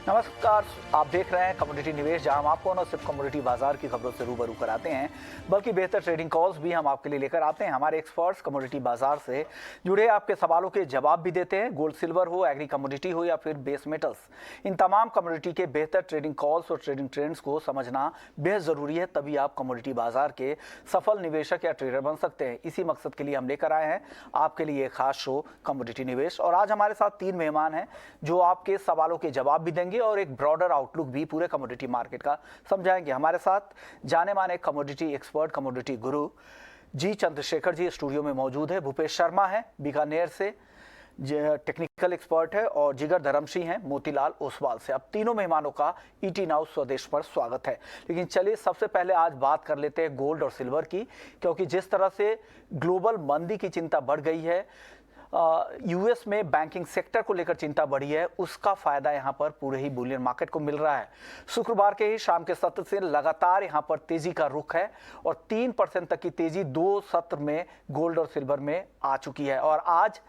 नमस्कार, आप देख रहे हैं कमोडिटी निवेश, जहां हम आपको न सिर्फ कमोडिटी बाजार की खबरों से रूबरू कराते हैं बल्कि बेहतर ट्रेडिंग कॉल्स भी हम आपके लिए लेकर आते हैं। हमारे एक्सपर्ट्स कमोडिटी बाजार से जुड़े आपके सवालों के जवाब भी देते हैं। गोल्ड सिल्वर हो, एग्री कमोडिटी हो या फिर बेस मेटल्स, इन तमाम कमोडिटी के बेहतर ट्रेडिंग कॉल्स और ट्रेडिंग ट्रेंड्स को समझना बेहद ज़रूरी है, तभी आप कमोडिटी बाजार के सफल निवेशक या ट्रेडर बन सकते हैं। इसी मकसद के लिए हम लेकर आए हैं आपके लिए एक खास शो कमोडिटी निवेश, और आज हमारे साथ 3 मेहमान हैं जो आपके सवालों के जवाब भी देंगे और एक ब्रॉडर आउटलुक भी पूरे कमोडिटी मार्केट का समझाएंगे। हमारे साथ जाने माने कमोडिटी एक्सपर्ट, कमोडिटी गुरु जी चंद्रशेखर जी स्टूडियो में मौजूद है। भूपेश शर्मा है बीकानेर से, टेक्निकल एक्सपर्ट है, और जिगर धर्मशी हैं मोतीलाल ओसवाल से। अब तीनों मेहमानों का ईटी नाउ स्वदेश पर स्वागत है। लेकिन चलिए सबसे पहले आज बात कर लेते हैं गोल्ड और सिल्वर की, क्योंकि जिस तरह से ग्लोबल मंदी की चिंता बढ़ गई है, यूएस में बैंकिंग सेक्टर को लेकर चिंता बढ़ी है, उसका फायदा यहां पर पूरे ही बुलियन मार्केट को मिल रहा है। शुक्रवार के ही शाम के सत्र से लगातार यहां पर तेजी का रुख है और 3% तक की तेजी 2 सत्र में गोल्ड और सिल्वर में आ चुकी है। और आज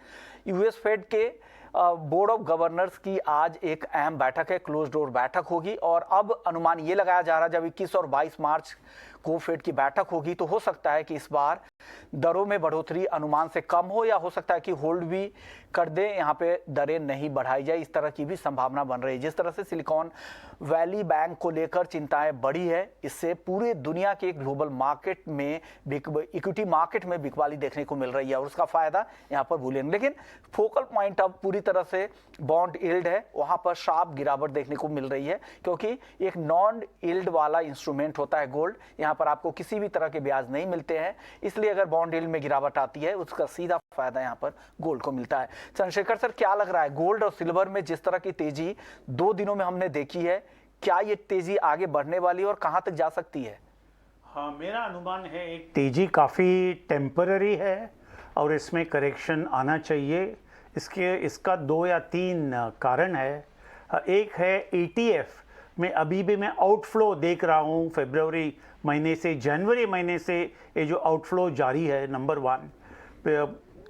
यूएस फेड के बोर्ड ऑफ गवर्नर्स की आज एक अहम बैठक है, क्लोज डोर बैठक होगी, और अब अनुमान ये लगाया जा रहा है जब 21 और 22 मार्च को फेड की बैठक होगी तो हो सकता है कि इस बार दरों में बढ़ोतरी अनुमान से कम हो, या हो सकता है कि होल्ड भी कर दे, यहाँ पे दरें नहीं बढ़ाई जाए, इस तरह की भी संभावना बन रही है। जिस तरह से सिलिकॉन वैली बैंक को लेकर चिंताएं बढ़ी है, इससे पूरे दुनिया के ग्लोबल मार्केट में इक्विटी मार्केट में बिकवाली देखने को मिल रही है और उसका फायदा यहाँ पर बुलियन। लेकिन फोकल पॉइंट अब पूरी तरह से बॉन्ड यील्ड है, वहां पर शार्प गिरावट देखने को मिल रही है, क्योंकि एक नॉन यील्ड वाला इंस्ट्रूमेंट होता है गोल्ड। यहाँ पर आपको किसी भी तरह के ब्याज नहीं मिलते हैं, इसलिए अगर बॉन्ड यील्ड में गिरावट आती है उसका सीधा फायदा यहाँ पर गोल्ड को मिलता है। चंद्रशेखर सर, क्या लग रहा है गोल्ड और सिल्वर में जिस तरह की तेजी 2 दिनों में हमने देखी है, क्या ये तेजी आगे बढ़ने वाली है और कहां तक जा सकती है? हाँ, मेरा अनुमान है एक तेजी काफ़ी टेम्पररी है और इसमें करेक्शन आना चाहिए। इसका 2 या 3 कारण है। एक है ETF में अभी भी मैं आउटफ्लो देख रहा हूँ, फरवरी महीने से जनवरी महीने से ये जो आउटफ्लो जारी है, नंबर 1।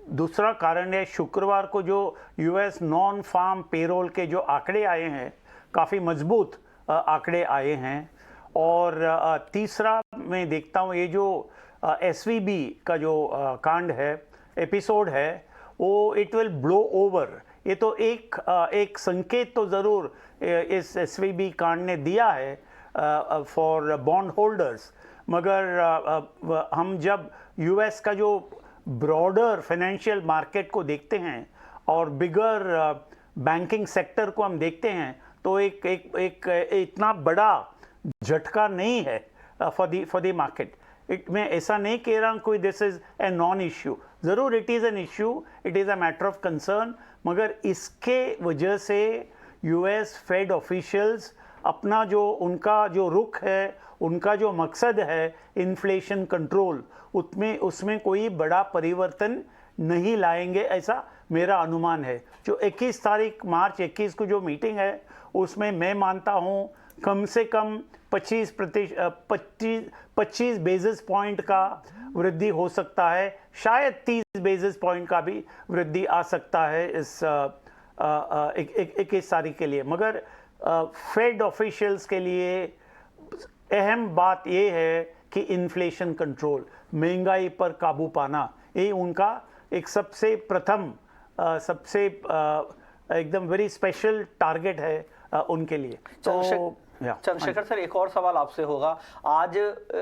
दूसरा कारण है शुक्रवार को जो US नॉन फार्म पेरोल के जो आंकड़े आए हैं, काफ़ी मजबूत आंकड़े आए हैं। और तीसरा मैं देखता हूँ ये जो SVB का जो कांड है, एपिसोड है, वो इट विल ब्लो ओवर। ये तो एक संकेत तो ज़रूर इस SVB कांड ने दिया है फॉर बॉन्ड होल्डर्स, मगर हम जब US का जो ब्रॉडर फाइनेंशियल मार्केट को देखते हैं और बिगर बैंकिंग सेक्टर को हम देखते हैं तो एक इतना बड़ा झटका नहीं है फॉर द मार्केट। मैं ऐसा नहीं कह रहा हूँ कोई this is a non issue, ज़रूर it is an issue, it is a matter of concern, मगर इसके वजह से US फेड ऑफिशियल्स अपना जो उनका जो रुख है, उनका जो मकसद है इन्फ्लेशन कंट्रोल, उसमें कोई बड़ा परिवर्तन नहीं लाएंगे, ऐसा मेरा अनुमान है। जो 21 तारीख मार्च 21 को जो मीटिंग है उसमें मैं मानता हूँ कम से कम 25 बेसिस पॉइंट का वृद्धि हो सकता है, शायद 30 बेसिस पॉइंट का भी वृद्धि आ सकता है इस 21 तारीख के लिए। मगर फेड ऑफिशियल्स के लिए अहम बात ये है कि इन्फ्लेशन कंट्रोल, महंगाई पर काबू पाना, ये उनका एक सबसे प्रथम सबसे एकदम वेरी स्पेशल टारगेट है उनके लिए। तो चंद्रशेखर सर, एक और सवाल आपसे होगा। आज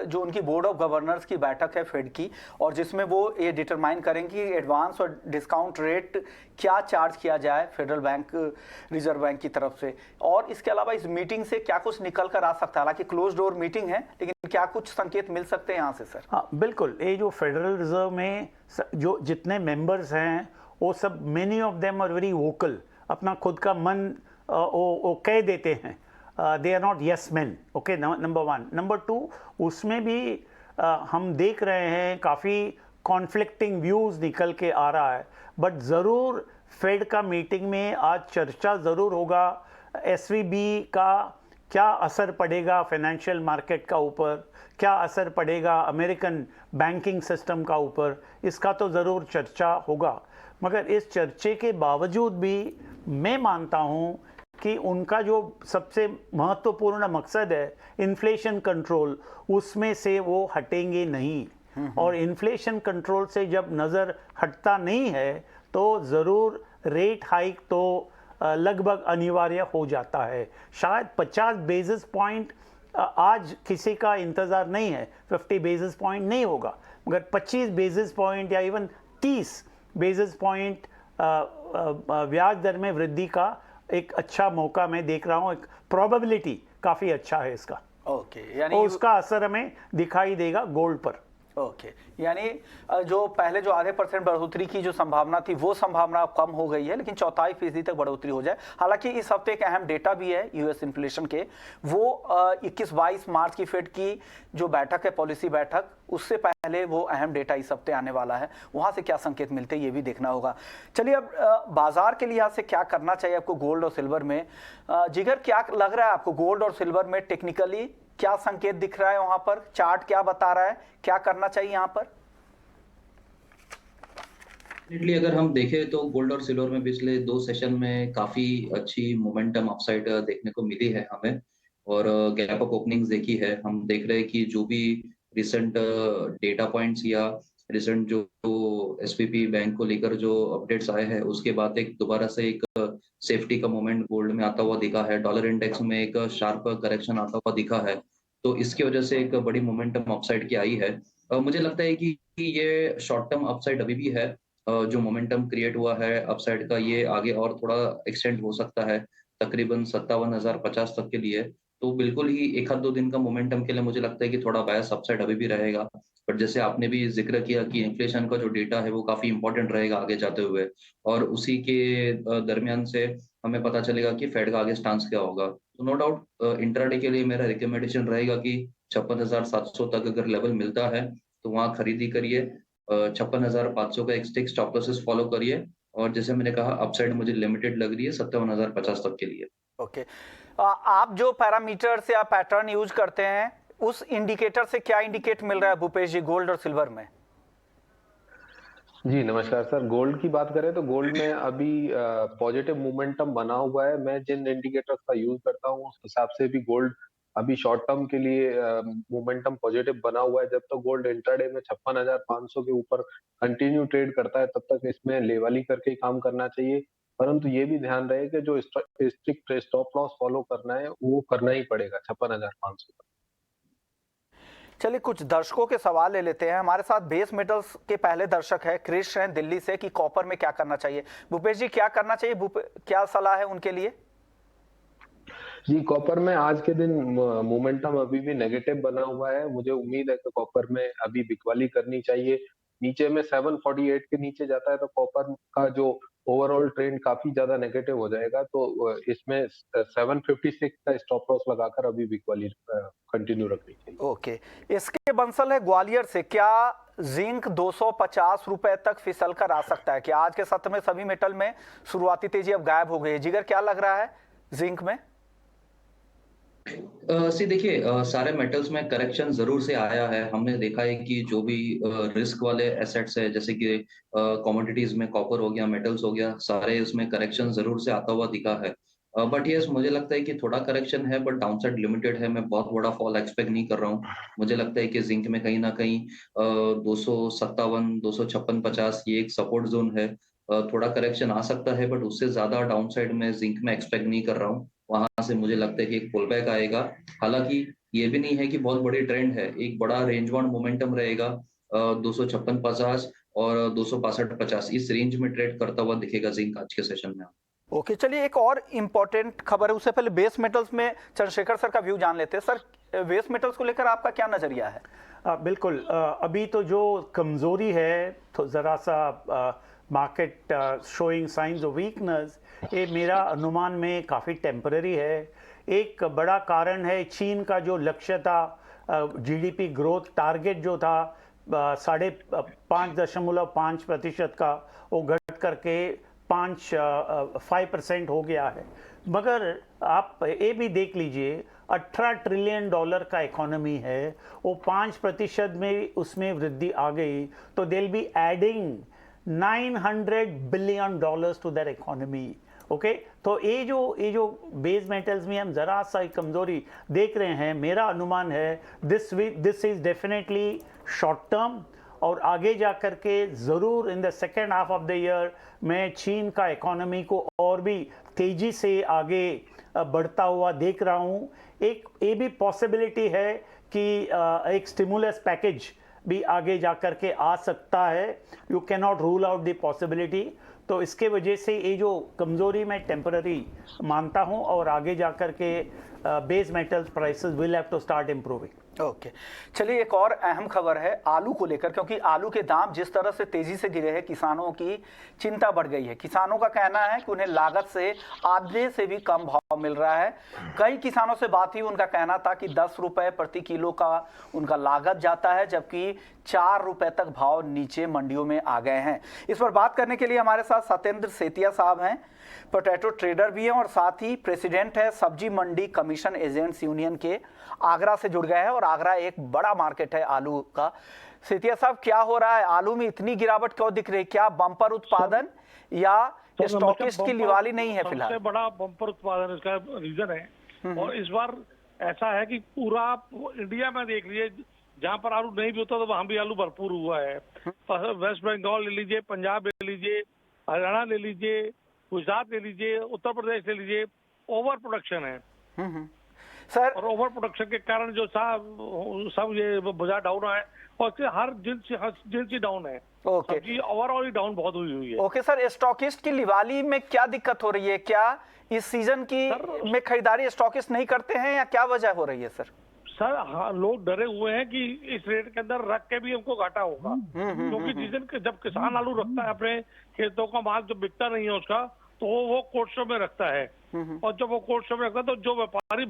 जो उनकी बोर्ड ऑफ गवर्नर्स की बैठक है फेड की, और जिसमें वो ये डिटरमाइन करेंगे कि एडवांस और डिस्काउंट रेट क्या चार्ज किया जाए फेडरल बैंक, रिजर्व बैंक की तरफ से, और इसके अलावा इस मीटिंग से क्या कुछ निकल कर आ सकता है? हालांकि क्लोज डोर मीटिंग है, लेकिन क्या कुछ संकेत मिल सकते हैं यहाँ से सर? हाँ बिल्कुल, ये जो फेडरल रिजर्व में जो जितने मेंबर्स हैं वो सब, many of them are very vocal, अपना खुद का मन वो कह देते हैं, they are not yes man. Okay, number 1। Number 2, उसमें भी हम देख रहे हैं काफ़ी कॉन्फ्लिक्टिंग व्यूज़ निकल के आ रहा है, बट ज़रूर फेड का मीटिंग में आज चर्चा ज़रूर होगा SVB का क्या असर पड़ेगा फाइनेंशियल मार्केट का ऊपर, क्या असर पड़ेगा अमेरिकन बैंकिंग सिस्टम का ऊपर, इसका तो ज़रूर चर्चा होगा। मगर इस चर्चे के बावजूद भी मैं मानता हूँ कि उनका जो सबसे महत्वपूर्ण मकसद है इन्फ्लेशन कंट्रोल, उसमें से वो हटेंगे नहीं। और इन्फ्लेशन कंट्रोल से जब नज़र हटता नहीं है तो ज़रूर रेट हाइक तो लगभग अनिवार्य हो जाता है। शायद 50 बेसिस पॉइंट आज किसी का इंतज़ार नहीं है, 50 बेसिस पॉइंट नहीं होगा, मगर 25 बेसिस पॉइंट या इवन 30 बेसिस पॉइंट ब्याज दर में वृद्धि का एक अच्छा मौका मैं देख रहा हूँ। एक प्रोबेबिलिटी काफ़ी अच्छा है इसका। ओके, यानी और उसका असर हमें दिखाई देगा गोल्ड पर। ओके, यानी जो पहले जो आधे % बढ़ोतरी की जो संभावना थी वो संभावना कम हो गई है, लेकिन 4.25% तक बढ़ोतरी हो जाए। हालांकि इस हफ्ते एक अहम डेटा भी है यूएस इन्फ्लेशन के, वो 21-22 मार्च की फेड की जो बैठक है, पॉलिसी बैठक, उससे पहले वो अहम डेटा इस हफ्ते आने वाला है। वहां से क्या संकेत मिलते हैं ये भी देखना होगा। चलिए, अब बाजार के लिहाज से क्या करना चाहिए आपको गोल्ड और सिल्वर में? जिगर, क्या लग रहा है आपको गोल्ड और सिल्वर में टेक्निकली क्या संकेत दिख रहा है? वहां पर चार्ट क्या बता रहा है, क्या करना चाहिए यहाँ पर? डेफिनेटली अगर हम देखें तो गोल्ड और सिल्वर में पिछले 2 सेशन में काफी अच्छी मोमेंटम अपसाइड देखने को मिली है हमें, और गैप अप ओपनिंग्स देखी है। हम देख रहे हैं कि जो भी रिसेंट डेटा पॉइंट्स या रिसेंट जो एसपीपी बैंक को लेकर जो अपडेट्स आए हैं, उसके बाद एक दोबारा से एक सेफ्टी का मोमेंट गोल्ड में आता हुआ दिखा है। डॉलर इंडेक्स में एक शार्प करेक्शन आता हुआ दिखा है, तो इसकी वजह से एक बड़ी मोमेंटम अपसाइड की आई है। मुझे लगता है कि ये शॉर्ट टर्म अपसाइड अभी भी है। जो मोमेंटम क्रिएट हुआ है अपसाइड का, ये आगे और थोड़ा एक्सटेंड हो सकता है तकरीबन 57,050 तक के लिए। तो बिल्कुल ही 1-2 दिन का मोमेंटम के लिए मुझे लगता है कि थोड़ा बायस अपसाइड अभी भी रहेगा। बट जैसे आपने भी जिक्र किया कि इन्फ्लेशन का जो डेटा है वो काफी इंपॉर्टेंट रहेगा आगे जाते हुए, और उसी के दरमियान से हमें पता चलेगा कि फेड का आगे स्टांस क्या होगा। तो नो डाउट इंट्राडे के लिए मेरा रिकमेंडेशन रहेगा कि 56,700 तक अगर लेवल मिलता है तो वहाँ खरीदी करिए। 56,500 का एक स्टिक स्टॉप लॉसेस फॉलो करिए, और जैसे मैंने कहा अपसाइड मुझे लिमिटेड लग रही है 57,050 तक के लिए। ओके, आप जो पैरामीटर से आप पैटर्न यूज करते हैं, उस इंडिकेटर से क्या इंडिकेट मिल रहा है भूपेश जी गोल्ड और सिल्वर में? जी नमस्कार सर। गोल्ड की बात करें तो गोल्ड में अभी पॉजिटिव मोमेंटम बना हुआ है। मैं जिन इंडिकेटर्स का यूज करता हूँ उस हिसाब से भी गोल्ड अभी शॉर्ट टर्म के लिए मोमेंटम पॉजिटिव बना हुआ है। जब तक गोल्ड इंट्राडे में 56,500 के ऊपर कंटिन्यू ट्रेड करता है तब तक इसमें लेवलिंग करके ही काम करना चाहिए। परंतु ये भी ध्यान रहे कि जो स्ट्रिक्ट स्टॉप लॉस फॉलो करना है वो करना ही पड़ेगा 56,500 तक। चलिए, कुछ दर्शकों के सवाल ले लेते हैं। हमारे साथ बेस मेटल्स के पहले दर्शक है क्रिश हैं दिल्ली से, कि कॉपर में क्या करना चाहिए। भूपेश जी, क्या करना चाहिए, क्या सलाह है उनके लिए? जी कॉपर में आज के दिन मोमेंटम अभी भी नेगेटिव बना हुआ है। मुझे उम्मीद है कि कॉपर में अभी बिकवाली करनी चाहिए। नीचे में 748 के नीचे जाता है तो कॉपर का जो ओवरऑल ट्रेंड काफी ज्यादा नेगेटिव हो जाएगा। तो इसमें 756 का स्टॉप लॉस लगाकर अभी बिकवाली कंटिन्यू रखनी चाहिए। ओके, इसके बंसल है ग्वालियर से, क्या जिंक 250 रुपए तक फिसल कर आ सकता है? क्या आज के सत्र में सभी मेटल में शुरुआती तेजी अब गायब हो गई है? जिगर, क्या लग रहा है जिंक में? देखिए, सारे मेटल्स में करेक्शन जरूर से आया है। हमने देखा है कि जो भी रिस्क वाले एसेट्स है, जैसे कि कमोडिटीज में कॉपर हो गया, मेटल्स हो गया, सारे उसमें करेक्शन जरूर से आता हुआ दिखा है। बट यस, मुझे लगता है कि थोड़ा करेक्शन है बट डाउनसाइड लिमिटेड है। मैं बहुत बड़ा फॉल एक्सपेक्ट नहीं कर रहा हूँ। मुझे लगता है कि जिंक में कहीं ना कहीं 257, 256, 50 ये एक सपोर्ट जोन है। थोड़ा करेक्शन आ सकता है बट उससे ज्यादा डाउनसाइड में जिंक में एक्सपेक्ट नहीं कर रहा हूँ। वहां से मुझे लगता है कि एक पुल बैक आएगा। हालांकि ये भी नहीं है कि बहुत बड़ी ट्रेंड है, एक बड़ा रेंज बाउंड मोमेंटम रहेगा। 256-50 और 262-50 इस रेंज में ट्रेड करता हुआ दिखेगा जिंक आज के सेशन में। ओके, चलिए, एक और इम्पोर्टेंट खबर है, उससे पहले बेस मेटल्स में चंद्रशेखर सर का व्यू जान लेते हैं। सर, बेस मेटल्स को लेकर आपका क्या नजरिया है? बिल्कुल, अभी तो जो कमज़ोरी है तो ज़रा सा market showing science of weakness, ये मेरा अनुमान में काफ़ी टेम्पररी है। एक बड़ा कारण है चीन का जो लक्ष्य था, जीडीपी ग्रोथ टारगेट जो था 5.5% का, वो घट करके 5% हो गया है। मगर आप ये भी देख लीजिए, $18 ट्रिलियन का इकोनॉमी है, वो 5% में उसमें वृद्धि आ गई तो they will be adding $900 billion to that economy. Okay, तो ये जो बेस मेटल्स में हम ज़रा सा कमज़ोरी देख रहे हैं, मेरा अनुमान है this is definitely short term, और आगे जा कर के ज़रूर in the second half of the year मैं चीन का इकोनॉमी को और भी तेज़ी से आगे बढ़ता हुआ देख रहा हूँ। एक ये भी पॉसिबिलिटी है कि एक स्टिमुलस पैकेज भी आगे जा कर के आ सकता है। You can not rule out the possibility. तो इसके वजह से ये जो कमज़ोरी मैं टेम्पररी मानता हूँ, और आगे जा कर के base metals prices will have to start improving. Okay, चलिए एक और अहम खबर है आलू को लेकर, क्योंकि आलू के दाम जिस तरह से तेजी से गिरे हैं, किसानों की चिंता बढ़ गई है। किसानों का कहना है कि उन्हें लागत से आधे से भी कम भाव मिल रहा है। कई किसानों से बात हुई, उनका कहना था कि 10 रुपए प्रति किलो का उनका लागत जाता है, जबकि 4 रुपए तक भाव नीचे मंडियों में आ गए हैं। इस पर बात करने के लिए हमारे साथ सत्येंद्र सेतिया साहब हैं, पोटैटो ट्रेडर भी हैं, और साथ ही प्रेसिडेंट है सब्जी मंडी कमीशन एजेंट्स यूनियन के, आगरा से जुड़ गए हैं, और आगरा एक बड़ा मार्केट है आलू का। सेतिया साहब, क्या हो रहा है? आलू में इतनी गिरावट क्यों दिख रही है? क्या बम्पर उत्पादन या स्टॉकिस्ट की लिवाली नहीं है फिलहाल? सबसे बड़ा बम्पर उत्पादन इसका रीजन है। और इस बार ऐसा है कि पूरा इंडिया में देख लीजिए, जहाँ पर आलू नहीं भी होता तो वहां भी आलू भरपूर हुआ है। वेस्ट बंगाल ले लीजिए, पंजाब ले लीजिए, हरियाणा ले लीजिए, गुजरात ले लीजिए, उत्तर प्रदेश ले लीजिए, ओवर प्रोडक्शन है। सर, और ओवर प्रोडक्शन के कारण जो सब ये बाजार डाउन है, और हर जिनसी डाउन है। ओके, सब्जी ओवरऑल ही डाउन बहुत हुई है। ओके सर, स्टॉकिस्ट की लिवाली में क्या दिक्कत हो रही है? क्या इस सीजन की में खरीदारी स्टॉकिस्ट नहीं करते हैं, या क्या वजह हो रही है सर? सर हाँ, लोग डरे हुए हैं कि इस रेट के अंदर रख के भी हमको घाटा होगा, क्योंकि सीजन के जब किसान आलू रखता है अपने खेतों का माल, जब बिकता नहीं है उसका, तो वो कोल्ड स्टोर में रखता है। और जब वो कोल्ड स्टोर में रखता है, तो जो व्यापारी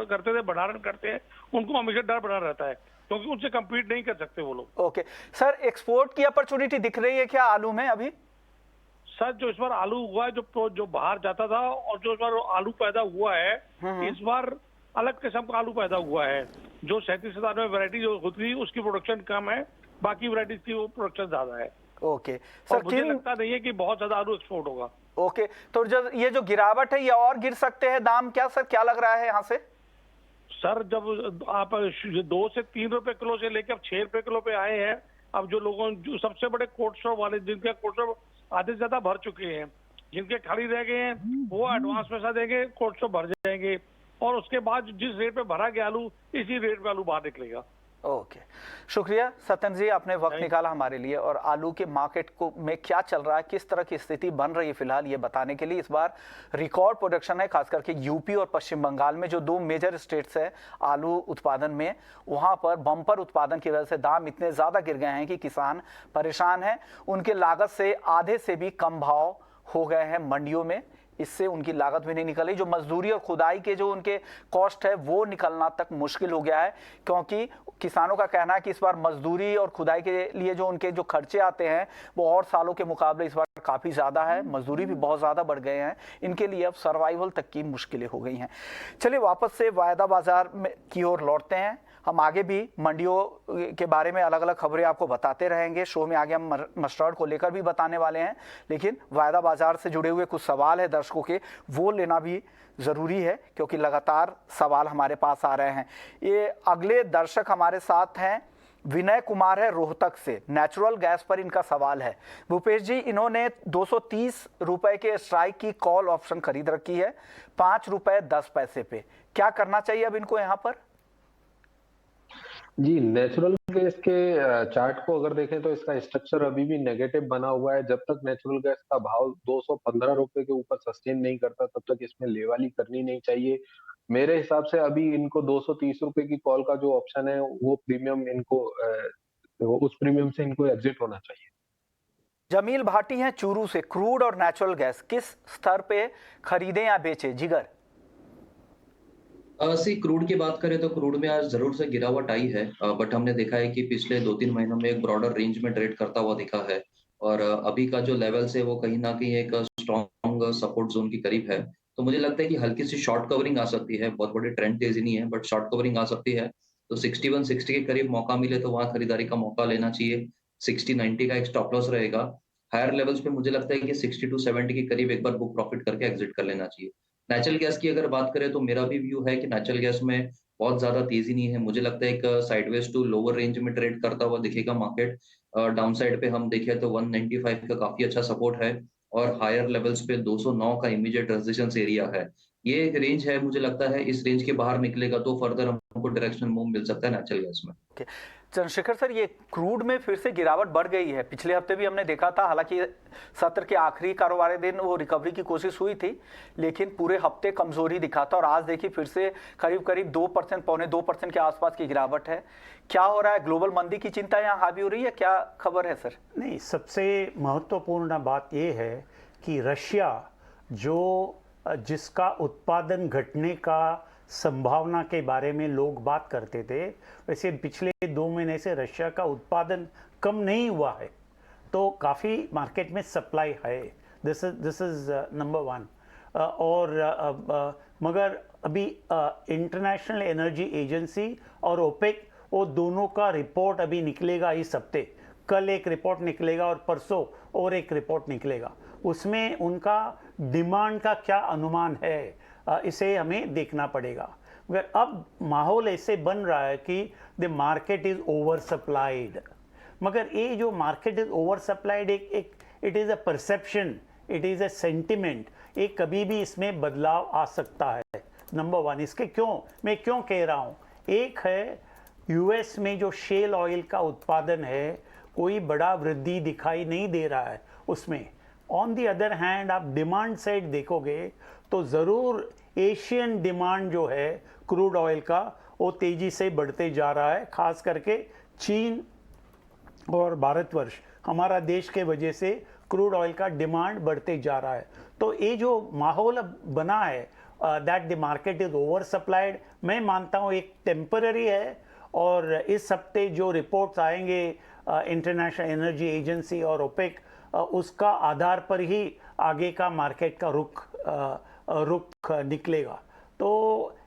करते थे, भंडारण करते हैं, उनको हमेशा डर बना रहता है, क्योंकि उनसे कम्पीट नहीं कर सकते वो लोग। ओके सर, एक्सपोर्ट की अपॉर्चुनिटी दिख रही है क्या आलू में अभी? सर, जो इस बार आलू हुआ है, जो बाहर जाता था, और जो इस बार आलू पैदा हुआ है, इस बार अलग किस्म का आलू पैदा हुआ है। जो 37,000 में वैरायटी जो होती थी, उसकी प्रोडक्शन कम है, बाकी वैरायटीज की वो प्रोडक्शन ज्यादा है। ओके सर, मुझे लगता नहीं है कि बहुत ज्यादा आलू एक्सपोर्ट होगा। ओके, तो ये जो गिरावट है, ये और गिर सकते हैं दाम क्या सर? क्या लग रहा है यहाँ से? सर, जब आप 2 से 3 रुपए किलो से लेकर अब 6 रुपए किलो पे आए हैं, अब जो सबसे बड़े कोल्ड स्टोर वाले, जिनके कोल्ड स्टोर आधे से ज्यादा भर चुके हैं, जिनके खाली रह गए हैं, वो एडवांस पैसा देंगे, कोल्ड स्टोर भर जाएंगे, और उसके बाद जिस रेट पे भरा गया आलू, इसी रेट पे आलू बाहर निकलेगा। ओके, शुक्रिया सत्येंद्र जी, आपने वक्त निकाला हमारे लिए, और आलू के मार्केट को में क्या चल रहा है, किस तरह की स्थिति बन रही है फिलहाल, ये बताने के लिए। इस बार रिकॉर्ड प्रोडक्शन है, खास करके यूपी और पश्चिम बंगाल में, जो 2 मेजर स्टेट्स है आलू उत्पादन में, वहां पर बम्पर उत्पादन की वजह से दाम इतने ज़्यादा गिर गए हैं कि किसान परेशान हैं। उनके लागत से आधे से भी कम भाव हो गए हैं मंडियों में, इससे उनकी लागत भी नहीं निकली। जो मजदूरी और खुदाई के जो उनके कॉस्ट है, वो निकलना तक मुश्किल हो गया है, क्योंकि किसानों का कहना है कि इस बार मजदूरी और खुदाई के लिए जो उनके जो खर्चे आते हैं, वो और सालों के मुकाबले इस बार काफ़ी ज़्यादा है। मजदूरी भी बहुत ज़्यादा बढ़ गए हैं, इनके लिए अब सर्वाइवल तक की मुश्किलें हो गई हैं। चलिए वापस से वायदा बाजार की ओर लौटते हैं। हम आगे भी मंडियों के बारे में अलग अलग खबरें आपको बताते रहेंगे। शो में आगे हम मस्टर्ड को लेकर भी बताने वाले हैं, लेकिन वायदा बाजार से जुड़े हुए कुछ सवाल है दर्शकों के, वो लेना भी ज़रूरी है, क्योंकि लगातार सवाल हमारे पास आ रहे हैं। ये अगले दर्शक हमारे साथ हैं, विनय कुमार है रोहतक से। नेचुरल गैस पर इनका सवाल है। भूपेश जी, इन्होंने 230 रुपए के स्ट्राइक की कॉल ऑप्शन खरीद रखी है 5 रुपए 10 पैसे पे। क्या करना चाहिए अब इनको यहाँ पर? जी, नेचुरल गैस के चार्ट को अगर देखें तो इसका स्ट्रक्चर अभी भी नेगेटिव बना हुआ है। जब तक नेचुरल गैस का भाव 215 रुपए के ऊपर सस्टेन नहीं करता, तब तक इसमें लेवाली करनी नहीं चाहिए। मेरे हिसाब से अभी इनको 230 रुपए की कॉल का जो ऑप्शन है, वो प्रीमियम इनको उस प्रीमियम से इनको एग्जिट होना चाहिए। जमील भाटी हैं चूरू से। क्रूड और नेचुरल गैस किस स्तर पे खरीदें या बेचें? जिगर क्रूड की बात करें तो क्रूड में आज जरूर से गिरावट आई है, बट हमने देखा है कि पिछले 2-3 महीनों में एक ब्रॉडर रेंज में ट्रेड करता हुआ दिखा है, और अभी का जो लेवल्स है वो कहीं ना कहीं एक स्ट्रॉन्ग सपोर्ट जोन के करीब है। तो मुझे लगता है कि हल्की सी शॉर्ट कवरिंग आ सकती है, बहुत बड़ी ट्रेंड तेजी नहीं है, बट शॉर्ट कवरिंग आ सकती है। तो 61-60 के करीब मौका मिले तो वहां खरीदारी का मौका लेना चाहिए। 60-90 का एक स्टॉप लॉस रहेगा। हायर लेवल्स पे मुझे लगता है कि 60 टू 70 के करीब एक बार बुक प्रॉफिट करके एग्जिट कर लेना चाहिए। नेचुरल गैस की अगर बात करें तो मेरा भी व्यू है कि नेचुरल गैस में बहुत ज़्यादा तेज़ी नहीं है। मुझे लगता है एक साइडवेज टू लोअर रेंज में ट्रेड करता हुआ दिखेगा मार्केट। डाउन साइड पे हम देखें तो 195 का काफ़ी अच्छा सपोर्ट है और हायर लेवल्स पे 209 का इमीडिएट रेजिस्टेंस एरिया है। ये एक रेंज है, मुझे लगता है इस रेंज के बाहर निकलेगा तो फर्दर हमको डायरेक्शनल मूव मिल सकता है नेचुरल गैस में। ओके। चंद्रशेखर सर, ये क्रूड में फिर से गिरावट बढ़ गई है। पिछले हफ्ते भी हमने देखा था, हालांकि सत्र के आखिरी कारोबारी दिन वो रिकवरी की कोशिश हुई थी, लेकिन पूरे हफ्ते कमजोरी दिखा था और आज देखिए फिर से करीब करीब 2%, पौने 2% के आसपास की गिरावट है। क्या हो रहा है? ग्लोबल मंदी की चिंता यहाँ हावी हो रही है, क्या खबर है सर? नहीं, सबसे महत्वपूर्ण बात यह है कि रशिया जिसका उत्पादन घटने का संभावना के बारे में लोग बात करते थे, वैसे पिछले 2 महीने से रशिया का उत्पादन कम नहीं हुआ है, तो काफ़ी मार्केट में सप्लाई है। This is number 1। और मगर अभी इंटरनेशनल एनर्जी एजेंसी और ओपेक, वो दोनों का रिपोर्ट अभी निकलेगा इस हफ्ते। कल एक रिपोर्ट निकलेगा और परसों और एक रिपोर्ट निकलेगा। उसमें उनका डिमांड का क्या अनुमान है, इसे हमें देखना पड़ेगा। मगर अब माहौल ऐसे बन रहा है कि the market is over supplied. मगर ये जो market is over supplied it is a perception, it is a sentiment. ये कभी भी इसमें बदलाव आ सकता है। नंबर 1, इसके मैं क्यों कह रहा हूँ? एक है, यूएस में जो शेल ऑयल का उत्पादन है, कोई बड़ा वृद्धि दिखाई नहीं दे रहा है उसमें। ऑन दी अदर हैंड आप डिमांड साइड देखोगे तो ज़रूर एशियन डिमांड जो है क्रूड ऑयल का, वो तेज़ी से बढ़ते जा रहा है। खास करके चीन और भारतवर्ष, हमारा देश के वजह से क्रूड ऑयल का डिमांड बढ़ते जा रहा है। तो ये जो माहौल अब बना है that the market is over supplied, मैं मानता हूँ एक टेम्पररी है। और इस हफ्ते जो रिपोर्ट्स आएंगे इंटरनेशनल एनर्जी एजेंसी और ओपेक, उसका आधार पर ही आगे का मार्केट का रुख निकलेगा। तो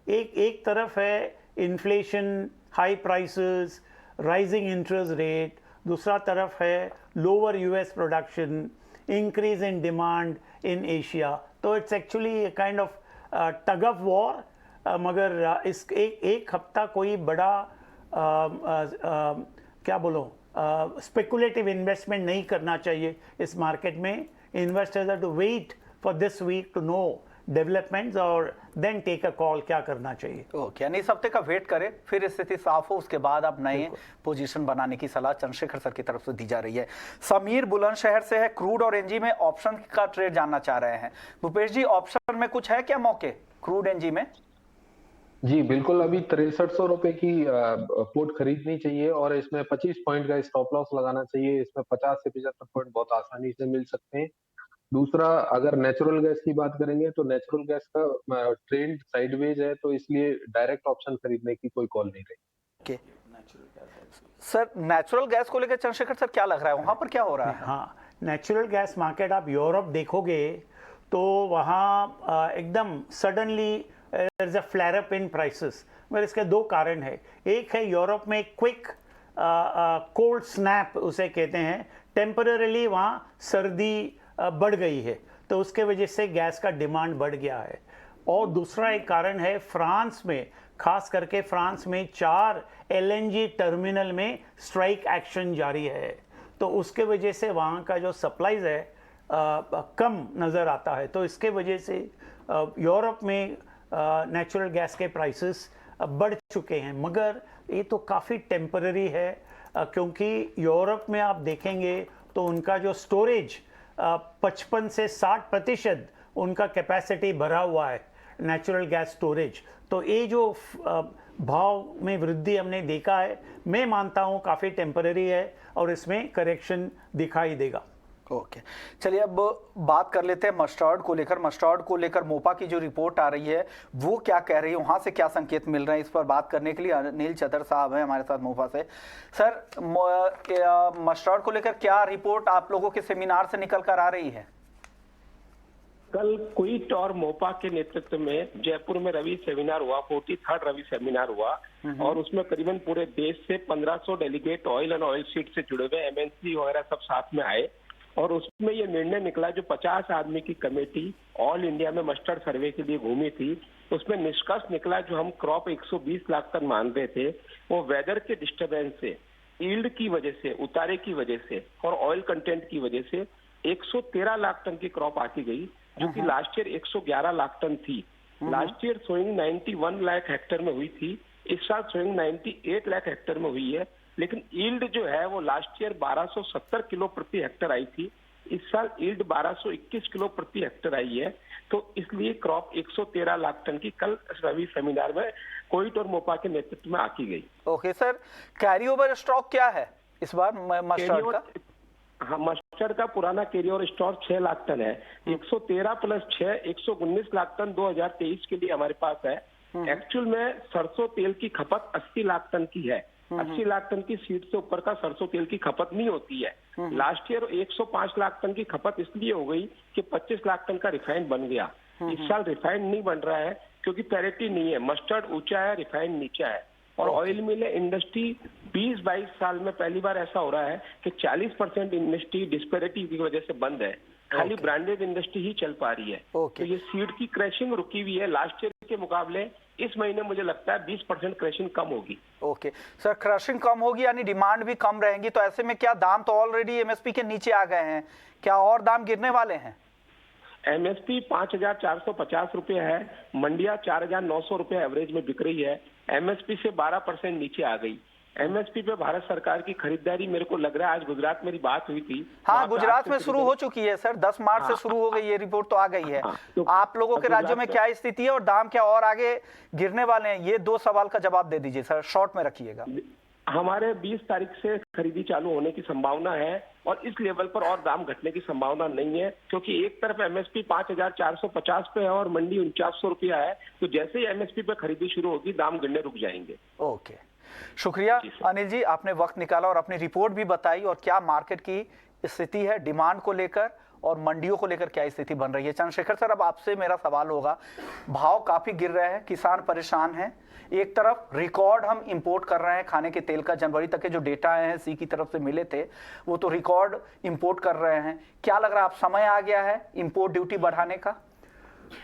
एक तरफ है inflation, high prices, rising interest rate, दूसरा तरफ है lower US production, increase in demand in Asia. तो it's actually kind of tug of war. मगर इस एक हफ्ता कोई बड़ा क्या बोलो स्पेकुलेटिव इन्वेस्टमेंट नहीं करना चाहिए इस मार्केट में। Investors are to wait for this week to know developments और देन टेक अ कॉल क्या करना चाहिए। ओके, यानी इस हफ्ते का वेट करें, फिर स्थिति साफ हो, उसके बाद आप नए पोजीशन बनाने की सलाह चंद्रशेखर सर की तरफ से दी जा रही है। समीर बुलंदशहर से है, क्रूड और एनजी में ऑप्शन का ट्रेड जानना चाह रहे हैं। भूपेश जी, ऑप्शन में कुछ है क्या मौके क्रूड एनजी में? जी बिल्कुल, अभी 6300 रुपए की पुट खरीदनी चाहिए और इसमें 25 पॉइंट का स्टॉप लॉस लगाना चाहिए। इसमें 50 से 75 पॉइंट बहुत आसानी से मिल सकते हैं। दूसरा, अगर नेचुरल गैस की बात करेंगे तो नेचुरल गैस का ट्रेंड साइडवेज है, तो इसलिए डायरेक्ट ऑप्शन खरीदने की कोई कॉल नहीं रही। ओके सर, नेचुरल गैस को लेकर चंद्रशेखर सर क्या लग रहा है, वहां पर क्या हो रहा है? हाँ, नेचुरल गैस मार्केट आप यूरोप देखोगे तो वहाँ एकदम suddenly there is a flare up in prices. मगर इसके 2 कारण है। एक है यूरोप में क्विक कोल्ड स्नैप उसे कहते हैं, टेम्पररीली वहाँ सर्दी बढ़ गई है, तो उसके वजह से गैस का डिमांड बढ़ गया है। और दूसरा एक कारण है, फ्रांस में, खास करके फ्रांस में 4 एलएनजी टर्मिनल में स्ट्राइक एक्शन जारी है, तो उसके वजह से वहाँ का जो सप्लाईज है कम नज़र आता है। तो इसके वजह से यूरोप में नेचुरल गैस के प्राइसेस बढ़ चुके हैं। मगर ये तो काफ़ी टेम्पररी है, क्योंकि यूरोप में आप देखेंगे तो उनका जो स्टोरेज 55 से 60% उनका कैपेसिटी भरा हुआ है नेचुरल गैस स्टोरेज। तो ये जो भाव में वृद्धि हमने देखा है, मैं मानता हूँ काफ़ी टेम्पररी है और इसमें करेक्शन दिखाई देगा। ओके, चलिए अब बात कर लेते हैं मस्टर्ड को लेकर मोपा की जो रिपोर्ट आ रही है वो क्या कह रही है, वहां से क्या संकेत मिल रहे हैं, इस पर बात करने के लिए अनिल चतर साहब हैं हमारे साथ मोपा से। सर, मस्टर्ड को लेकर क्या रिपोर्ट आप लोगों के सेमिनार से निकल कर आ रही है? कल क्विट और मोपा के नेतृत्व में जयपुर में रवि सेमिनार हुआ, 43rd रवि सेमिनार हुआ और उसमें करीबन पूरे देश से 1500 delegate oil and oil seed से जुड़े हुए एमएनसी वगैरह सब साथ में आए और उसमें ये निर्णय निकला, जो 50 आदमी की कमेटी ऑल इंडिया में मस्टर्ड सर्वे के लिए घूमी थी, उसमें निष्कर्ष निकला जो हम क्रॉप 120 लाख टन मान रहे थे, वो वेदर के डिस्टरबेंस से, यील्ड की वजह से, उतारे की वजह से और ऑयल कंटेंट की वजह से 113 लाख टन की क्रॉप आती गई, जो कि लास्ट ईयर 111 लाख टन थी। Last year sowing 91 lakh hectare में हुई थी, इस साल सोइंग 98 लाख हेक्टेयर में हुई है, लेकिन यील्ड जो है वो लास्ट ईयर 1270 किलो प्रति हेक्टेयर आई थी, इस साल यील्ड 1221 किलो प्रति हेक्टेयर आई है। तो इसलिए क्रॉप 113 लाख टन की कल रवि सेमिनार में कोइट और मोपा के नेतृत्व में आकी गई। Okay sir, carry over stock क्या है इस बार मस्टर्ड का? हाँ, मस्टर्ड का पुराना carry over stock 6 lakh tonne है। 113 प्लस 6 119 लाख टन 2023 के लिए हमारे पास है। एक्चुअल में सरसों तेल की खपत 80 लाख टन की है। 80 लाख टन की सीट से ऊपर का सरसों तेल की खपत नहीं होती है। लास्ट ईयर 105 लाख टन की खपत इसलिए हो गई कि 25 लाख टन का रिफाइंड बन गया। इस साल रिफाइंड नहीं बन रहा है क्योंकि पैरिटी नहीं है, मस्टर्ड ऊंचा है, रिफाइंड नीचा है। और ऑयल मिल इंडस्ट्री 20-22 साल में पहली बार ऐसा हो रहा है कि 40% इंडस्ट्री डिस्पैरिटी की वजह से बंद है, खाली ब्रांडेड इंडस्ट्री ही चल पा रही है। तो ये सीड की क्रैशिंग रुकी हुई है। लास्ट ईयर के मुकाबले इस महीने मुझे लगता है 20% क्रैशिंग कम होगी। ओके सर, क्रशिंग कम होगी यानी डिमांड भी कम रहेगी, तो ऐसे में क्या दाम तो ऑलरेडी एमएसपी के नीचे आ गए हैं, क्या और दाम गिरने वाले हैं? एमएसपी 5,450 रुपये है, मंडिया 4,900 रुपये एवरेज में बिक रही है, एमएसपी से 12% नीचे आ गई। एमएसपी पे भारत सरकार की खरीदारी, मेरे को लग रहा है आज गुजरात मेरी बात हुई थी। हाँ, गुजरात में शुरू हो चुकी है सर, 10 मार्च से शुरू हो गई, ये रिपोर्ट तो आ गई है। तो आप लोगों के राज्यों में क्या स्थिति है और दाम क्या और आगे गिरने वाले हैं? ये 2 सवाल का जवाब दे दीजिए सर, शॉर्ट में रखिएगा। हमारे 20 तारीख से खरीदी चालू होने की संभावना है और इस लेवल पर और दाम घटने की संभावना नहीं है, क्योंकि एक तरफ एमएसपी 5,450 पे है और मंडी 4900 रुपया है। तो जैसे ही एमएसपी पे खरीदी शुरू होगी दाम गिरने रुक जाएंगे। ओके, शुक्रिया अनिल जी, आपने वक्त निकाला और अपनी रिपोर्ट भी बताई और क्या मार्केट की स्थिति है डिमांड को लेकर और मंडियों को लेकर क्या स्थिति बन रही है। चंद्रशेखर सर, अब आपसे मेरा सवाल होगा, भाव काफी गिर रहे हैं, किसान परेशान हैं, एक तरफ रिकॉर्ड हम इंपोर्ट कर रहे हैं खाने के तेल का, जनवरी तक के जो डेटा आए हैं सी की तरफ से मिले थे वो तो रिकॉर्ड इंपोर्ट कर रहे हैं, क्या लग रहा है आप समय आ गया है इंपोर्ट ड्यूटी बढ़ाने का?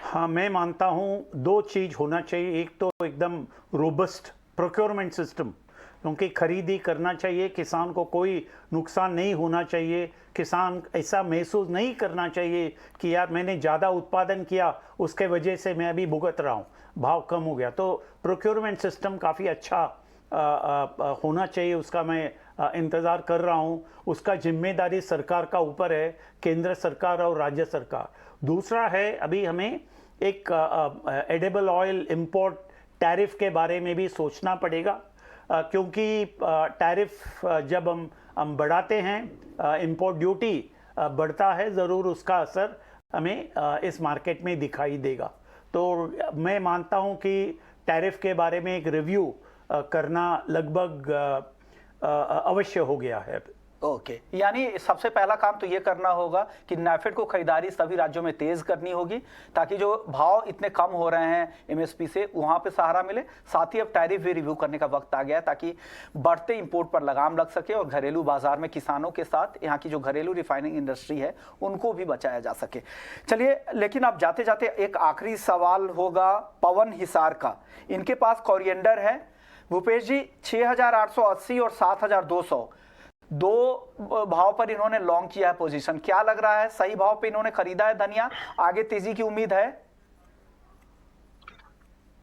हाँ, मैं मानता हूँ 2 चीज़ होना चाहिए। एक तो एकदम रोबस्ट प्रोक्योरमेंट सिस्टम, क्योंकि खरीदी करना चाहिए, किसान को कोई नुकसान नहीं होना चाहिए, किसान ऐसा महसूस नहीं करना चाहिए कि यार मैंने ज़्यादा उत्पादन किया उसके वजह से मैं अभी भुगत रहा हूँ, भाव कम हो गया। तो प्रोक्योरमेंट सिस्टम काफ़ी अच्छा होना चाहिए, उसका मैं इंतज़ार कर रहा हूँ। उसका जिम्मेदारी सरकार का ऊपर है, केंद्र सरकार और राज्य सरकार। दूसरा है, अभी हमें एक एडिबल ऑयल इंपोर्ट टैरिफ के बारे में भी सोचना पड़ेगा, क्योंकि टैरिफ जब हम बढ़ाते हैं, इंपोर्ट ड्यूटी बढ़ता है, ज़रूर उसका असर हमें इस मार्केट में दिखाई देगा। तो मैं मानता हूं कि टैरिफ के बारे में एक रिव्यू करना लगभग अवश्य हो गया है। ओके, यानी सबसे पहला काम तो ये करना होगा कि नाफेड को खरीदारी सभी राज्यों में तेज करनी होगी, ताकि जो भाव इतने कम हो रहे हैं एमएसपी से वहां पे सहारा मिले। साथ ही अब टैरिफ भी रिव्यू करने का वक्त आ गया है, ताकि बढ़ते इंपोर्ट पर लगाम लग सके और घरेलू बाजार में किसानों के साथ यहाँ की जो घरेलू रिफाइनिंग इंडस्ट्री है उनको भी बचाया जा सके। चलिए, लेकिन अब जाते जाते एक आखिरी सवाल होगा पवन हिसार का। इनके पास कोरिएंडर है भूपेश जी, 6,880 और 7,200 दो भाव पर इन्होंने लॉन्ग किया है पोजीशन। क्या लग रहा है, सही भाव पे इन्होंने खरीदा है धनिया, आगे तेजी की उम्मीद है?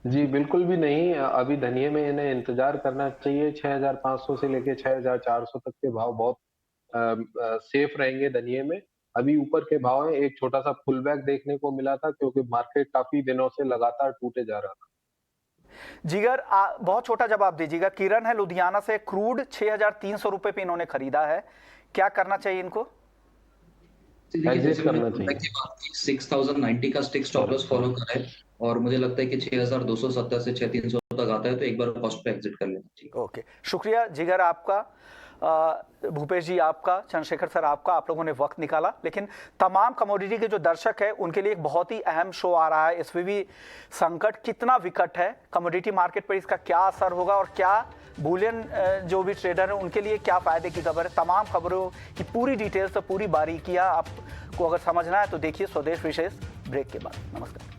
जी बिल्कुल भी नहीं, अभी धनिये में इन्हें इंतजार करना चाहिए। 6,500 से लेके 6,400 तक के भाव बहुत सेफ रहेंगे धनिये में। अभी ऊपर के भाव है, एक छोटा सा पुल बैक देखने को मिला था क्योंकि मार्केट काफी दिनों से लगातार टूटे जा रहा था। जिगर, बहुत छोटा जवाब दीजिएगा। किरण है लुधियाना से, क्रूड 6,300 रुपए पे इन्होंने खरीदा है, क्या करना चाहिए इनको? एडजस्ट करना चाहिए। 6090 का स्टिक स्टॉप लॉस फॉलो करें और मुझे लगता है कि 6,270 से 6,300 तक आता है तो एक बार कॉस्ट पे एग्जिट कर लेना चाहिए। ओके, शुक्रिया जिगर आपका। भूपेश जी आपका, चंद्रशेखर सर आपका, आप लोगों ने वक्त निकाला। लेकिन तमाम कमोडिटी के जो दर्शक है उनके लिए एक बहुत ही अहम शो आ रहा है। एसवीबी संकट कितना विकट है, कमोडिटी मार्केट पर इसका क्या असर होगा और क्या बुलियन जो भी ट्रेडर है उनके लिए क्या फायदे की खबर है। तमाम खबरों की पूरी डिटेल्स, पूरी बारीकियां आपको अगर समझना है तो देखिए स्वदेश विशेष ब्रेक के बाद। नमस्कार।